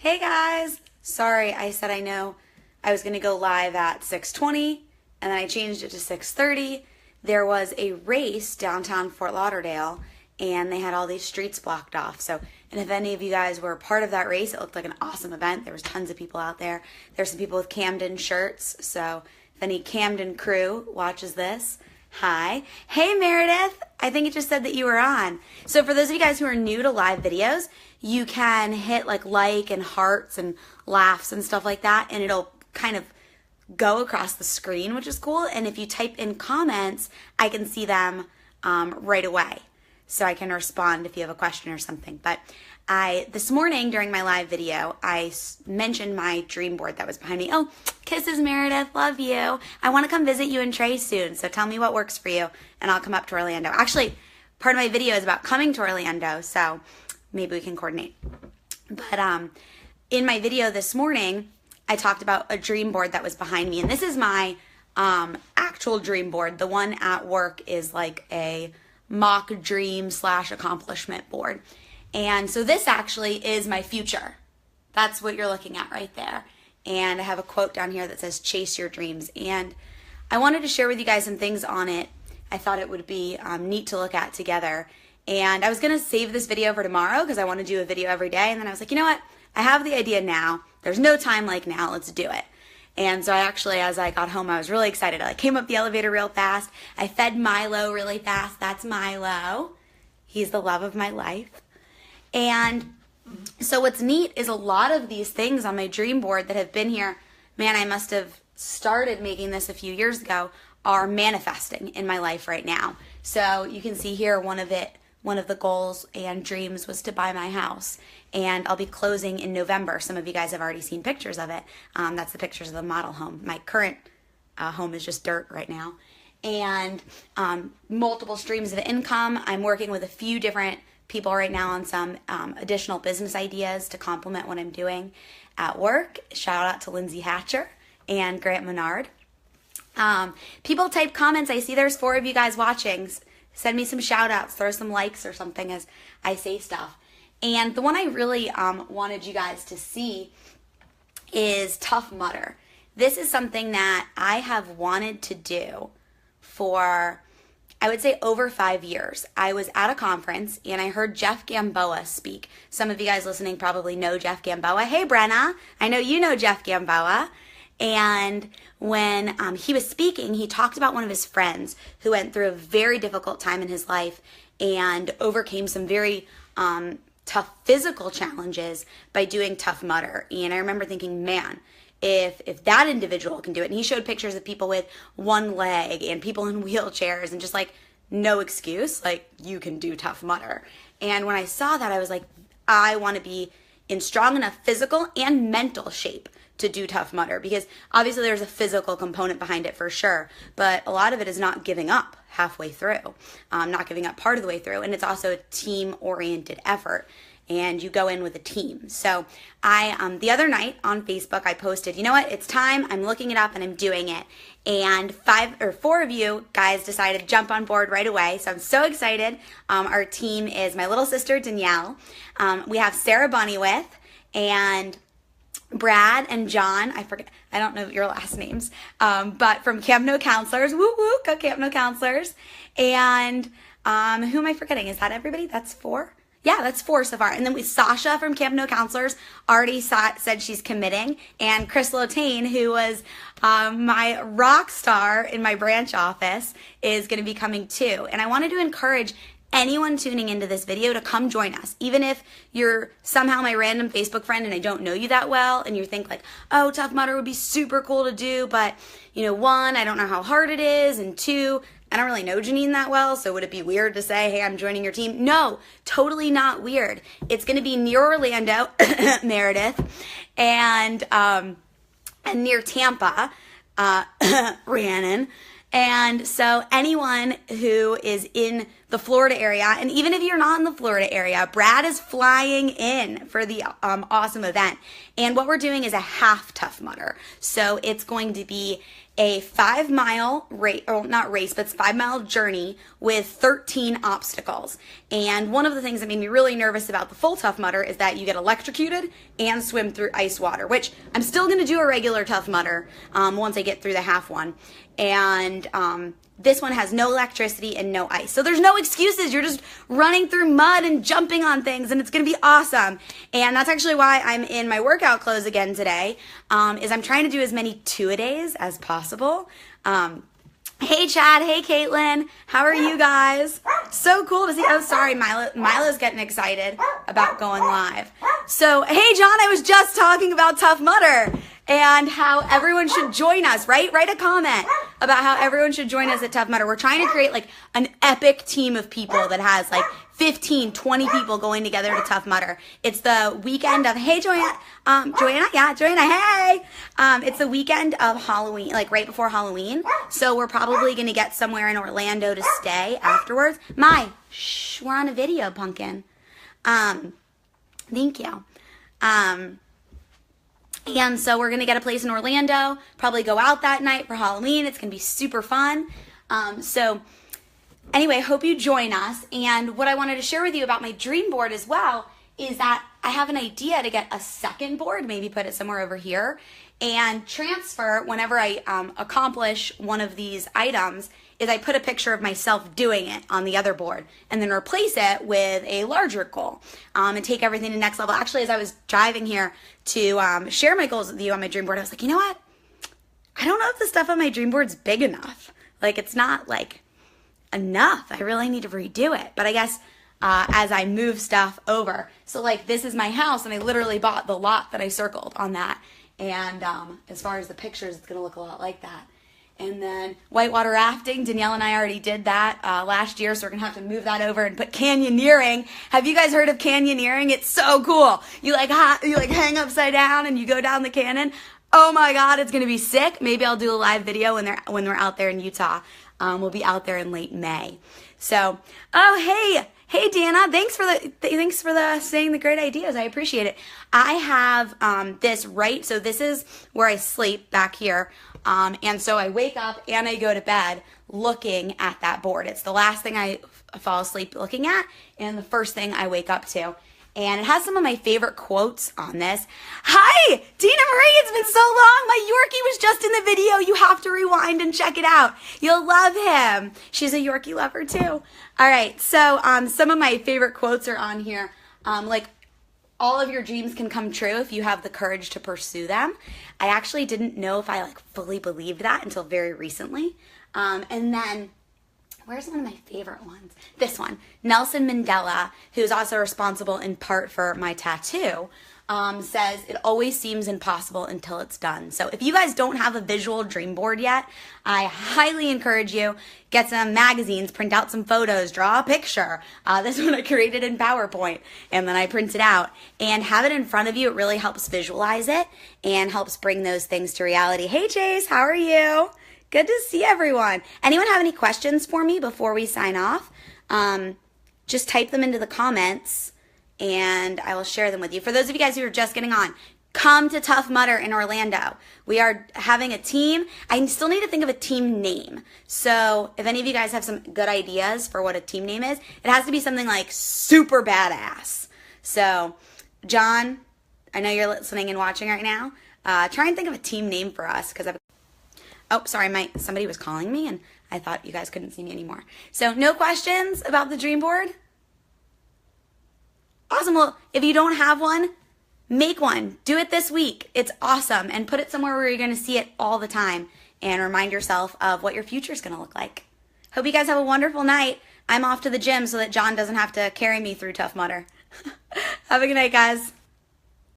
Hey guys! Sorry, I said I know I was going to go live at 6:20 and then I changed it to 6:30. There was a race downtown Fort Lauderdale and they had all these streets blocked off. And if any of you guys were part of that race, it looked like an awesome event. There was tons of people out there. There's some people with Camden shirts. So if any Camden crew watches this, hi. Hey Meredith, I think it just said that you were on. So for those of you guys who are new to live videos, you can hit like and hearts and laughs and stuff like that, and it'll kind of go across the screen, which is cool. And if you type in comments, I can see them right away. So I can respond if you have a question or something. But this morning during my live video, I mentioned my dream board that was behind me. Oh, kisses Meredith, love you. I want to come visit you and Trey soon, so tell me what works for you and I'll come up to Orlando. Actually, part of my video is about coming to Orlando, so maybe we can coordinate. But in my video this morning, I talked about a dream board that was behind me, and this is my actual dream board. The one at work is like a mock dream / accomplishment board. And so this actually is my future. That's what you're looking at right there. And I have a quote down here that says, chase your dreams. And I wanted to share with you guys some things on it. I thought it would be neat to look at together. And I was going to save this video for tomorrow because I want to do a video every day. And then I was like, you know what? I have the idea now. There's no time like now. Let's do it. And so I actually, as I got home, I was really excited. I came up the elevator real fast. I fed Milo really fast. That's Milo. He's the love of my life. And so what's neat is a lot of these things on my dream board that have been here, man, I must have started making this a few years ago, are manifesting in my life right now. So you can see here one of the goals and dreams was to buy my house. And I'll be closing in November. Some of you guys have already seen pictures of it. That's the pictures of the model home. My current home is just dirt right now. And multiple streams of income. I'm working with a few different people right now on some additional business ideas to complement what I'm doing at work. Shout out to Lindsay Hatcher and Grant Menard. People type comments. I see there's 4 of you guys watching. Send me some shout outs, throw some likes or something as I say stuff. And the one I really wanted you guys to see is Tough Mudder. This is something that I have wanted to do for, I would say, over 5 years. I was at a conference and I heard Jeff Gamboa speak. Some of you guys listening probably know Jeff Gamboa. Hey Brenna, I know you know Jeff Gamboa. And when he was speaking, he talked about one of his friends who went through a very difficult time in his life and overcame some very tough physical challenges by doing Tough Mudder. And I remember thinking, man, if that individual can do it, and he showed pictures of people with one leg and people in wheelchairs and just like no excuse, like you can do Tough Mudder. And when I saw that, I was like, I want to be in strong enough physical and mental shape to do Tough Mudder, because obviously there's a physical component behind it for sure, but a lot of it is not giving up halfway through, not giving up part of the way through, and it's also a team-oriented effort, and you go in with a team. So I, the other night on Facebook, I posted, you know what, it's time, I'm looking it up and I'm doing it, and 4 of you guys decided to jump on board right away, so I'm so excited. Our team is my little sister Danielle, we have Sarah Bunnywith, and Brad and John, I don't know your last names, but from Camp No Counselors, woo woo, go Camp No Counselors, and who am I forgetting? Is that everybody? That's 4? Yeah, that's 4 so far. And then Sasha from Camp No Counselors already said she's committing, and Chris Lotane, who was my rock star in my branch office, is going to be coming too. And I wanted to encourage anyone tuning into this video to come join us. Even if you're somehow my random Facebook friend and I don't know you that well and you think like, oh, Tough Mudder would be super cool to do, but 1, I don't know how hard it is, and 2, I don't really know Janine that well, so would it be weird to say, hey, I'm joining your team? No, totally not weird. It's going to be near Orlando, Meredith, and near Tampa, Rhiannon. And so anyone who is in the Florida area. And even if you're not in the Florida area, Brad is flying in for the awesome event. And what we're doing is a half Tough Mudder. So it's going to be a 5-mile race, or not race, but it's 5-mile journey with 13 obstacles. And one of the things that made me really nervous about the full Tough Mudder is that you get electrocuted and swim through ice water, which I'm still going to do a regular Tough Mudder once I get through the half one. And this one has no electricity and no ice. So there's no excuses. You're just running through mud and jumping on things, and it's going to be awesome. And that's actually why I'm in my workout clothes again today, is I'm trying to do as many two-a-days as possible. Hey, Chad. Hey, Caitlin. How are you guys? So cool to see. Oh, sorry, Milo's getting excited about going live. So, hey, John, I was just talking about Tough Mudder and how everyone should join us, right? Write a comment about how everyone should join us at Tough Mudder. We're trying to create like an epic team of people that has like 15, 20 people going together to Tough Mudder. It's the weekend of, hey, Joanna, hey. It's the weekend of Halloween, like right before Halloween. So we're probably going to get somewhere in Orlando to stay afterwards. Shh, we're on a video, pumpkin. Thank you. And so we're going to get a place in Orlando, probably go out that night for Halloween. It's going to be super fun. So anyway, hope you join us. And what I wanted to share with you about my dream board as well is that I have an idea to get a second board, maybe put it somewhere over here, and transfer whenever I accomplish one of these items, is I put a picture of myself doing it on the other board and then replace it with a larger goal and take everything to the next level. Actually, as I was driving here to share my goals with you on my dream board, I was like, you know what? I don't know if the stuff on my dream board's big enough. Like, it's not like enough. I really need to redo it. But I guess as I move stuff over, so like this is my house and I literally bought the lot that I circled on that. And as far as the pictures, it's going to look a lot like that. And then whitewater rafting, Danielle and I already did that last year, so we're going to have to move that over and put canyoneering. Have you guys heard of canyoneering? It's so cool. You like hang upside down and you go down the canyon. Oh my God, it's going to be sick. Maybe I'll do a live video when we're out there in Utah. We'll be out there in late May. So, oh, hey Dana, thanks for the saying the great ideas. I appreciate it. I have this so this is where I sleep back here. And so I wake up and I go to bed looking at that board. It's the last thing I fall asleep looking at and the first thing I wake up to. And it has some of my favorite quotes on this. Hi, Dina Marie, it's been so long. My Yorkie was just in the video. You have to rewind and check it out. You'll love him. She's a Yorkie lover too. All right, so some of my favorite quotes are on here. Like, all of your dreams can come true if you have the courage to pursue them. I actually didn't know if I fully believed that until very recently. And then, where's one of my favorite ones? This one. Nelson Mandela, who's also responsible in part for my tattoo, says, it always seems impossible until it's done. So if you guys don't have a visual dream board yet, I highly encourage you, get some magazines, print out some photos, draw a picture. This one I created in PowerPoint, and then I print it out, and have it in front of you. It really helps visualize it and helps bring those things to reality. Hey Chase, how are you? Good to see everyone. Anyone have any questions for me before we sign off? Just type them into the comments and I will share them with you. For those of you guys who are just getting on, come to Tough Mudder in Orlando. We are having a team. I still need to think of a team name. So if any of you guys have some good ideas for what a team name is, it has to be something like super badass. So John, I know you're listening and watching right now. Try and think of a team name for us, because oh, sorry, somebody was calling me and I thought you guys couldn't see me anymore. So no questions about the dream board? Awesome. Well, if you don't have one, make one. Do it this week. It's awesome. And put it somewhere where you're going to see it all the time and remind yourself of what your future is going to look like. Hope you guys have a wonderful night. I'm off to the gym so that John doesn't have to carry me through Tough Mudder. Have a good night, guys.